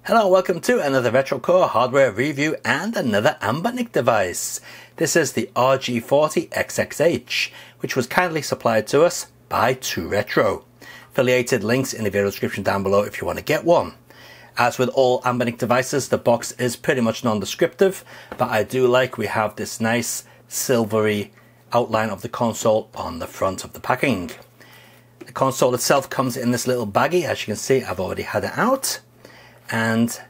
Hello, welcome to another RetroCore hardware review and another Anbernic device. This is the RG40XX H, which was kindly supplied to us by ToRetro. Affiliated links in the video description down below if you want to get one. As with all Anbernic devices, the box is pretty much non-descriptive, but I do like we have this nice silvery outline of the console on the front of the packing. The console itself comes in this little baggie. As you can see, I've already had it out. And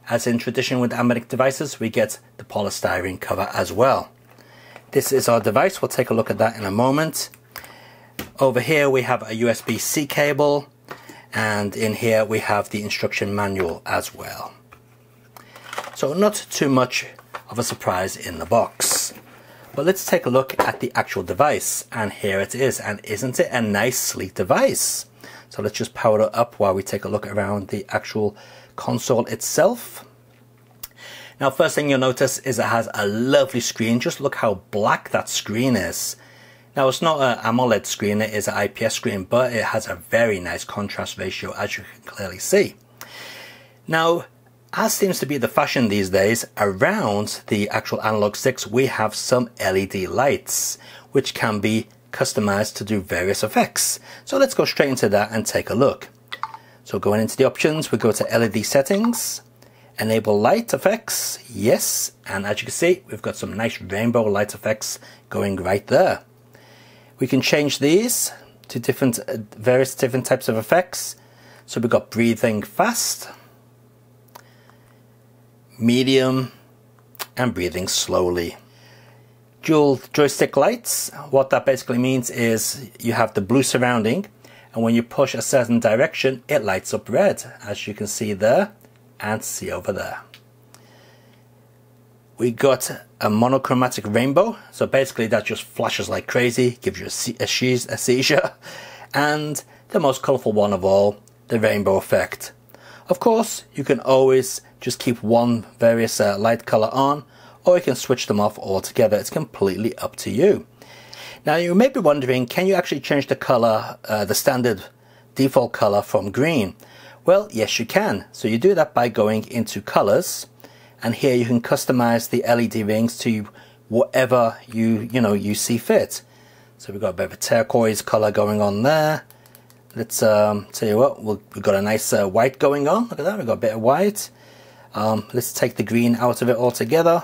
as in tradition with Anbernic devices, we get the polystyrene cover as well. This is our device. We'll take a look at that in a moment. Over here we have a USB-C cable, and in here we have the instruction manual as well. So not too much of a surprise in the box. But let's take a look at the actual device, and here it is. And isn't it a nice sleek device? So let's just power it up while we take a look around the actual console itself. Now, first thing you'll notice is it has a lovely screen. Just look how black that screen is. Now, it's not an AMOLED screen, it is an IPS screen, but it has a very nice contrast ratio, as you can clearly see. Now, as seems to be the fashion these days, around the actual analog sticks we have some LED lights, which can be customized to do various effects. So let's go straight into that and take a look. So going into the options, we go to LED settings, enable light effects, yes, and as you can see, we've got some nice rainbow light effects going right there. We can change these to various different types of effects. So we've got breathing fast, medium, and breathing slowly. Dual joystick lights, what that basically means is you have the blue surrounding, and when you push a certain direction it lights up red, as you can see there and see over there. We got a monochromatic rainbow, so basically that just flashes like crazy, gives you a seizure. And the most colourful one of all, the rainbow effect. Of course, you can always just keep one various light colour on, or you can switch them off altogether. It's completely up to you. Now, you may be wondering, can you actually change the colour, the standard default colour from green? Well, yes you can. So you do that by going into colours, and here you can customize the LED rings to whatever you see fit. So we've got a bit of a turquoise colour going on there. Let's tell you what, we've got a nice white going on. Look at that, we've got a bit of white. Let's take the green out of it altogether.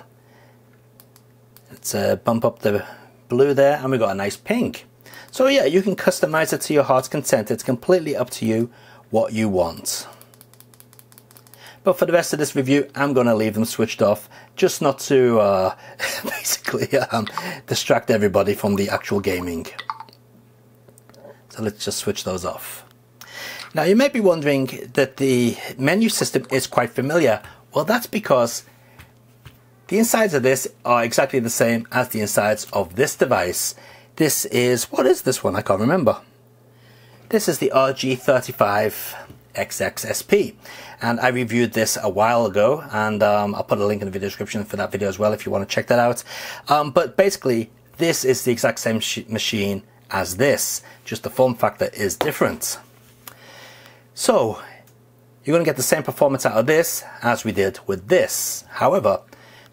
Let's bump up the blue there, and we've got a nice pink. So yeah, you can customize it to your heart's content. It's completely up to you what you want. But for the rest of this review, I'm going to leave them switched off, just not to basically distract everybody from the actual gaming. So let's just switch those off. Now, you may be wondering that the menu system is quite familiar. Well, that's because the insides of this are exactly the same as the insides of this device. This is, what is this one? I can't remember. This is the RG40XXH, and I reviewed this a while ago, and I'll put a link in the video description for that video as well if you want to check that out. But basically, this is the exact same machine as this, just the form factor is different. So, you're going to get the same performance out of this as we did with this. However,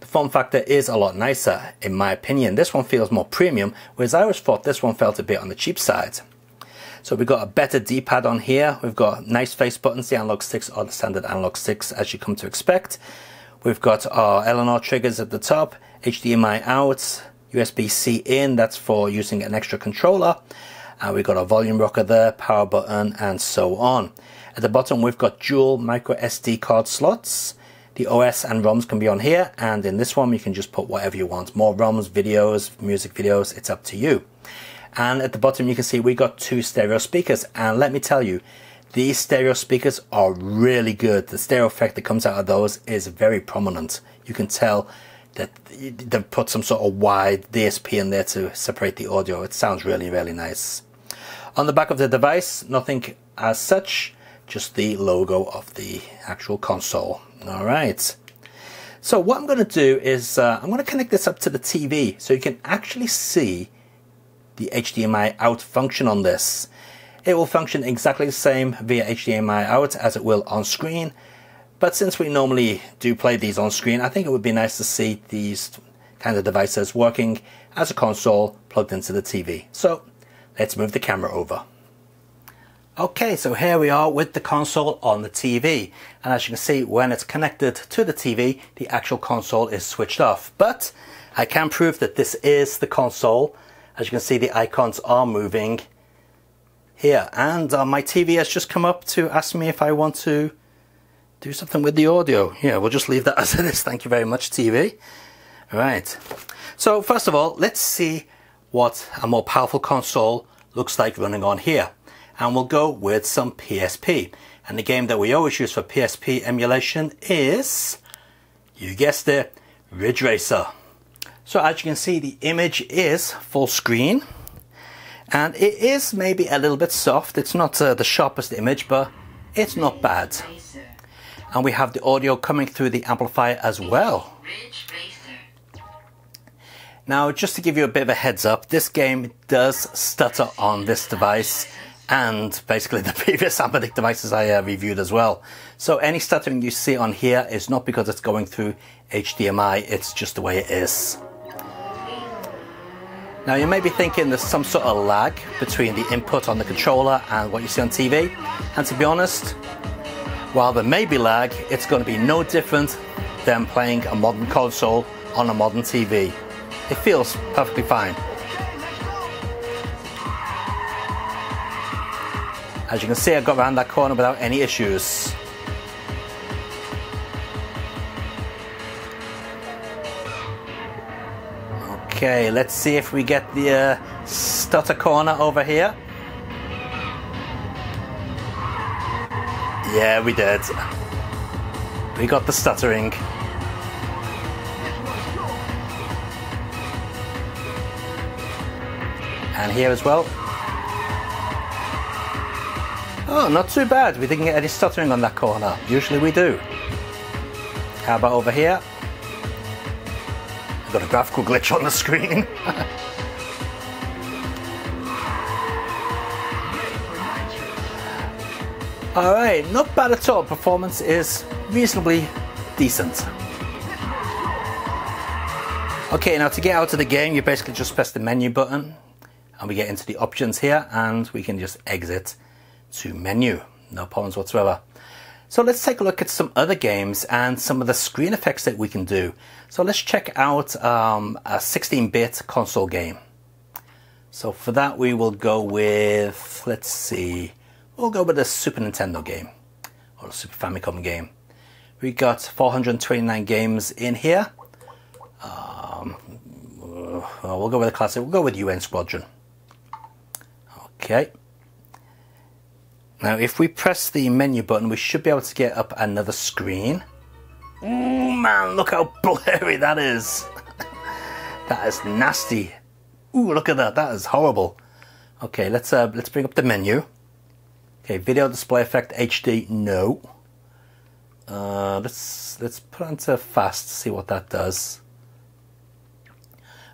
the form factor is a lot nicer, in my opinion. This one feels more premium, whereas I always thought this one felt a bit on the cheap side. So we've got a better D-pad on here. We've got nice face buttons. The analog sticks are the standard analog sticks, as you come to expect. We've got our L&R triggers at the top, HDMI out, USB-C in, that's for using an extra controller. And we've got a volume rocker there, power button, and so on. At the bottom, we've got dual micro SD card slots. The OS and ROMs can be on here, and in this one, you can just put whatever you want. More ROMs, videos, music videos, it's up to you. And at the bottom, you can see we got two stereo speakers, and let me tell you, these stereo speakers are really good. The stereo effect that comes out of those is very prominent. You can tell that they've put some sort of wide DSP in there to separate the audio. It sounds really, really nice. On the back of the device, nothing as such, just the logo of the actual console. All right. So what I'm going to do is I'm going to connect this up to the TV so you can actually see the HDMI out function on this. It will function exactly the same via HDMI out as it will on screen, But since we normally do play these on screen, I think it would be nice to see these kind of devices working as a console plugged into the TV. So let's move the camera over. Okay, so here we are with the console on the TV, and as you can see, when it's connected to the TV, the actual console is switched off. But I can prove that this is the console. As you can see, the icons are moving here, and my TV has just come up to ask me if I want to do something with the audio. Yeah, we'll just leave that as it is. Thank you very much, TV. All right, so first of all, let's see what a more powerful console looks like running on here. And we'll go with some PSP. And the game that we always use for PSP emulation is, you guessed it, Ridge Racer. So as you can see, the image is full screen. And it is maybe a little bit soft. It's not the sharpest image, but it's not bad. And we have the audio coming through the amplifier as well. Now, just to give you a bit of a heads up, this game does stutter on this device, and basically the previous Anbernic devices I reviewed as well. So any stuttering you see on here is not because it's going through HDMI, it's just the way it is. Now you may be thinking there's some sort of lag between the input on the controller and what you see on TV, and to be honest, while there may be lag, it's going to be no different than playing a modern console on a modern TV. It feels perfectly fine. As you can see, I got around that corner without any issues. Okay, let's see if we get the stutter corner over here. Yeah, we did. We got the stuttering. And here as well. Oh, not too bad. We didn't get any stuttering on that corner. Usually we do. How about over here? I've got a graphical glitch on the screen. Alright, not bad at all. Performance is reasonably decent. Okay, now to get out of the game, you basically just press the menu button and we get into the options here, and we can just exit to menu, no problems whatsoever. So let's take a look at some other games and some of the screen effects that we can do. So let's check out a 16-bit console game. So for that we will go with, let's see, we'll go with a Super Nintendo game or a Super Famicom game. We got 429 games in here. We'll go with a classic. We'll go with UN Squadron. Okay. Now if we press the menu button, we should be able to get up another screen. Oh man, look how blurry that is. That is nasty. Ooh, look at that. That is horrible. Okay, let's bring up the menu. Okay, video display effect HD, no. Let's put onto fast to see what that does.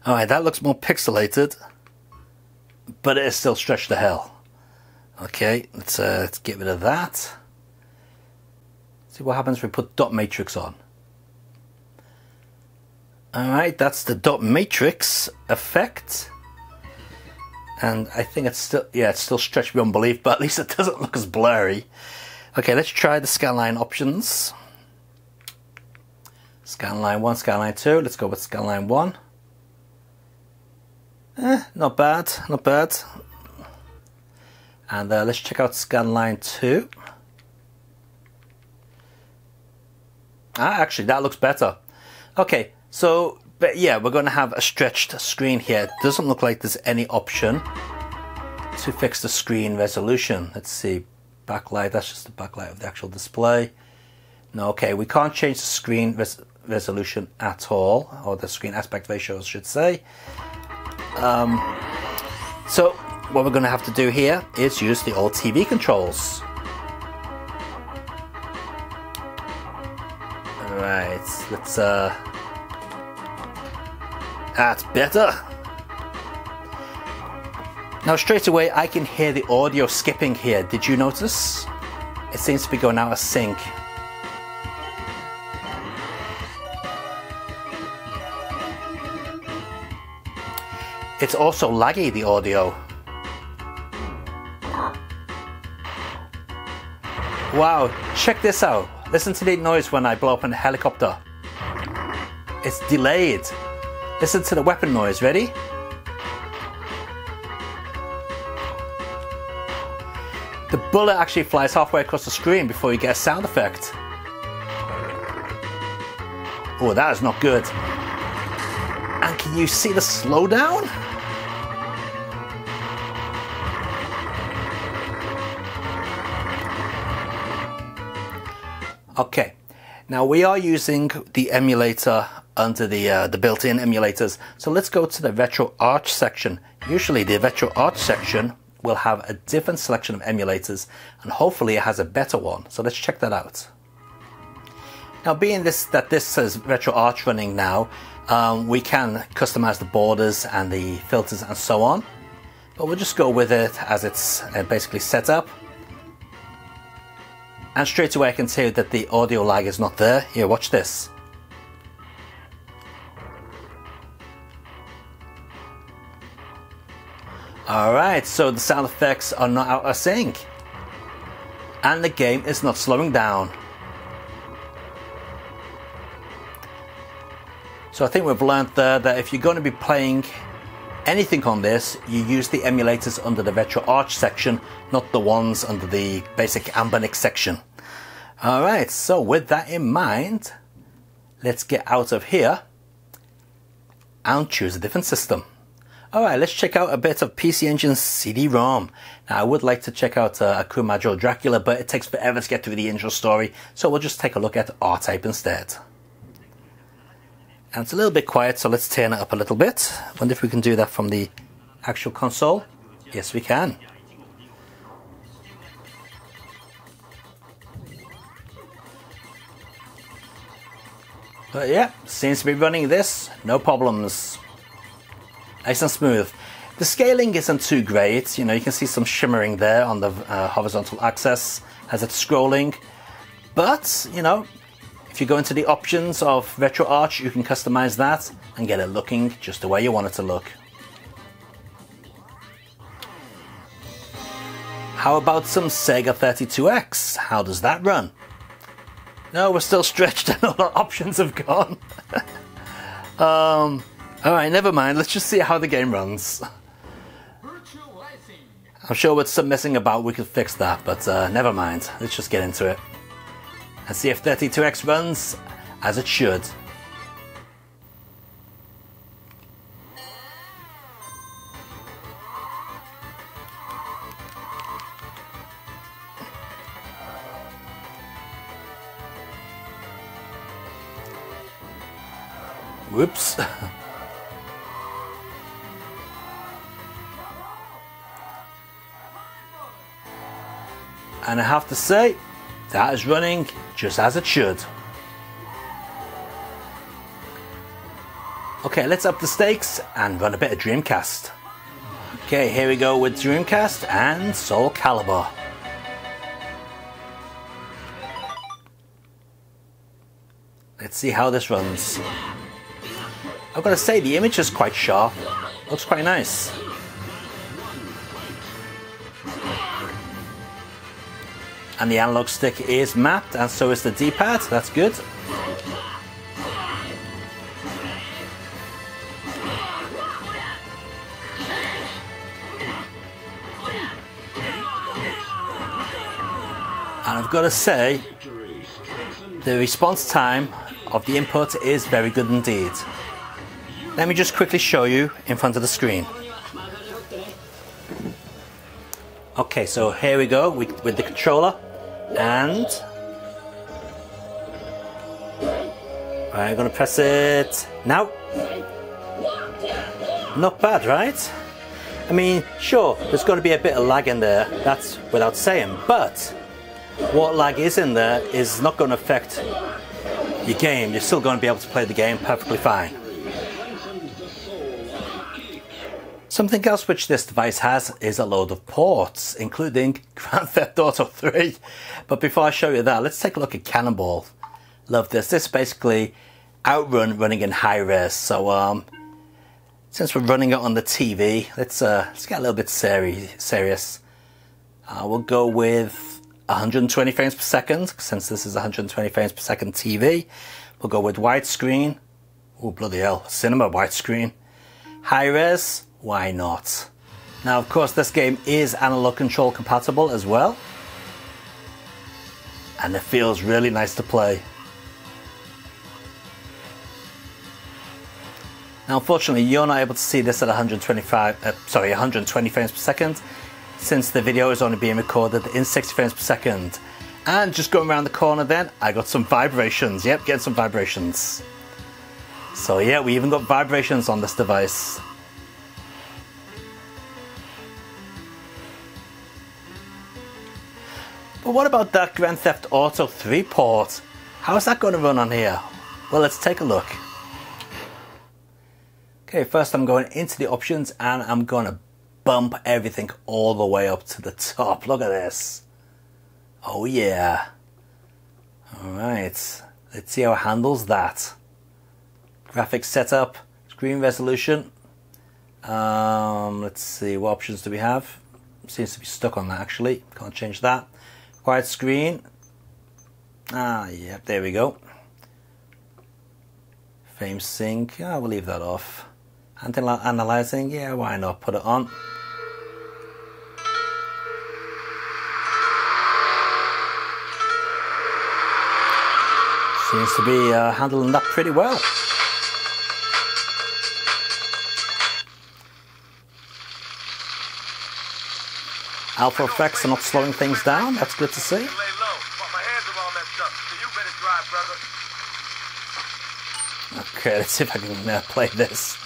Alright, that looks more pixelated, but it is still stretched to hell. Okay, let's get rid of that. See what happens if we put dot matrix on. Alright, that's the dot matrix effect. And I think it's still, yeah, it's still stretched beyond belief, but at least it doesn't look as blurry. Okay, let's try the scanline options. Scanline 1, scanline 2. Let's go with scanline 1. Not bad, not bad. And let's check out scanline 2. Actually, that looks better. Okay, so, but yeah, we're going to have a stretched screen here. It doesn't look like there's any option to fix the screen resolution. Let's see, backlight, that's just the backlight of the actual display. No, okay, we can't change the screen resolution at all, or the screen aspect ratio, I should say. So what we're going to have to do here is use the old TV controls. Alright, let's that's better. Now straight away I can hear the audio skipping here. Did you notice? It seems to be going out of sync. it's also laggy, the audio. Wow, check this out. Listen to the noise when I blow up in a helicopter. It's delayed. Listen to the weapon noise, ready? The bullet actually flies halfway across the screen before you get a sound effect. Oh, that is not good. And can you see the slowdown? Okay, now we are using the emulator under the built-in emulators. So let's go to the RetroArch section. Usually the RetroArch section will have a different selection of emulators, and hopefully it has a better one. So let's check that out. Now, being that this says RetroArch running now, we can customize the borders and the filters and so on, but we'll just go with it as it's basically set up. And straight away I can tell you that the audio lag is not there. Here, watch this. Alright, so the sound effects are not out of sync. And the game is not slowing down. So I think we've learned there that if you're going to be playing anything on this, you use the emulators under the RetroArch section, not the ones under the basic Anbernic section. Alright, so with that in mind, let's get out of here and choose a different system. Alright, let's check out a bit of PC Engine's CD-ROM. Now, I would like to check out Akuma Major Dracula, but it takes forever to get through the intro story, so we'll just take a look at R-Type instead. And it's a little bit quiet, so let's turn it up a little bit. Wonder if we can do that from the actual console. Yes, we can. But yeah, seems to be running this, no problems. Nice and smooth. The scaling isn't too great, you know, you can see some shimmering there on the horizontal axis as it's scrolling. But, you know, if you go into the options of RetroArch, you can customize that and get it looking just the way you want it to look. How about some Sega 32X? How does that run? No, we're still stretched and all our options have gone. Alright, never mind. Let's just see how the game runs. I'm sure with some messing about we could fix that, but never mind. Let's just get into it and see if 32X runs as it should. Whoops. And I have to say, that is running just as it should. Okay, let's up the stakes and run a bit of Dreamcast. Okay, here we go with Dreamcast and Soul Calibur. Let's see how this runs. I've got to say, the image is quite sharp. Looks quite nice. And the analog stick is mapped, and so is the D-pad. That's good. And I've got to say, the response time of the input is very good indeed. Let me just quickly show you in front of the screen. Okay, so here we go with the controller, and I'm going to press it now. Not bad, right? I mean, sure, there's going to be a bit of lag in there, that's without saying, but what lag is in there is not going to affect your game. You're still going to be able to play the game perfectly fine. Something else which this device has is a load of ports, including Grand Theft Auto 3. But before I show you that, let's take a look at Cannonball. Love this. This is basically Outrun running in high res. So Since we're running it on the TV, let's get a little bit serious. We'll go with 120 frames per second, since this is 120 frames per second TV. We'll go with widescreen. Oh, bloody hell, cinema widescreen. High res, why not? Now, of course, this game is analog control compatible as well. And it feels really nice to play. Now, unfortunately, you're not able to see this at 120 frames per second, since the video is only being recorded in 60 frames per second. And just going around the corner then, I got some vibrations. Yep, getting some vibrations. So yeah, we even got vibrations on this device. But what about that Grand Theft Auto 3 port? How is that going to run on here? Well, let's take a look. Okay, first I'm going into the options and I'm going to bump everything all the way up to the top. Look at this. Oh yeah. Alright, let's see how it handles that. Graphics setup, screen resolution. Let's see, what options do we have? Seems to be stuck on that actually. Can't change that. Widescreen. Yep, there we go. Frame sync. We'll leave that off. Analyzing, yeah, why not? Put it on. Seems to be handling that pretty well. Alpha effects are not slowing things down. That's good to see. Okay, let's see if I can play this.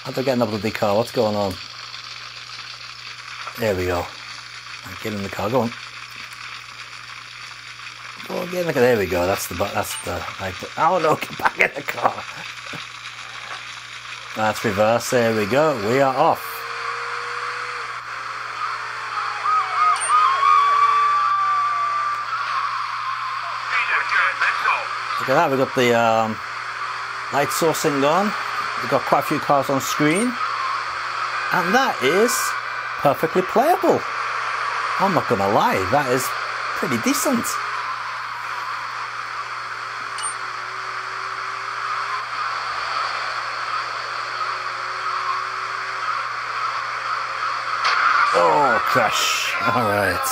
How do I get in the bloody car? What's going on? There we go. Get in the car. Go on. Go on, get in the car. There we go. That's the like. Oh no! Get back in the car. That's reverse. There we go. We are off. Look at that. We got the light sourcing on. We've got quite a few cars on screen, and that is perfectly playable. I'm not gonna lie, that is pretty decent. Oh, crash. Alright.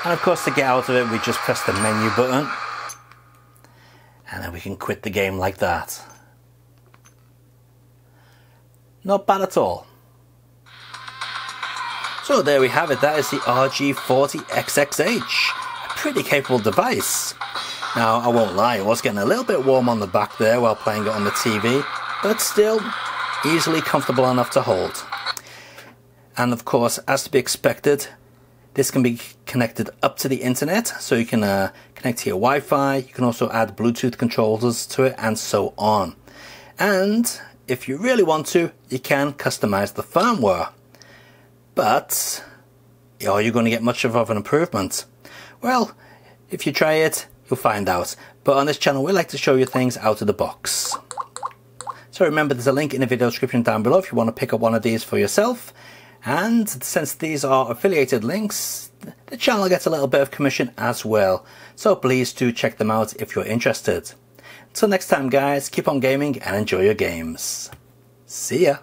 And of course, to get out of it, we just press the menu button, and then we can quit the game like that. Not bad at all. So there we have it. That is the RG40XXH. A pretty capable device. Now, I won't lie, it was getting a little bit warm on the back there while playing it on the TV, but still easily comfortable enough to hold. And of course, as to be expected, this can be connected up to the internet, so you can connect to your Wi-Fi. You can also add Bluetooth controllers to it, and so on. And if you really want to, you can customize the firmware. But are you going to get much of an improvement? Well, if you try it, you'll find out. But on this channel, we like to show you things out of the box. So remember, there's a link in the video description down below if you want to pick up one of these for yourself. And since these are affiliated links, the channel gets a little bit of commission as well. So please do check them out if you're interested. Until next time guys, keep on gaming and enjoy your games. See ya!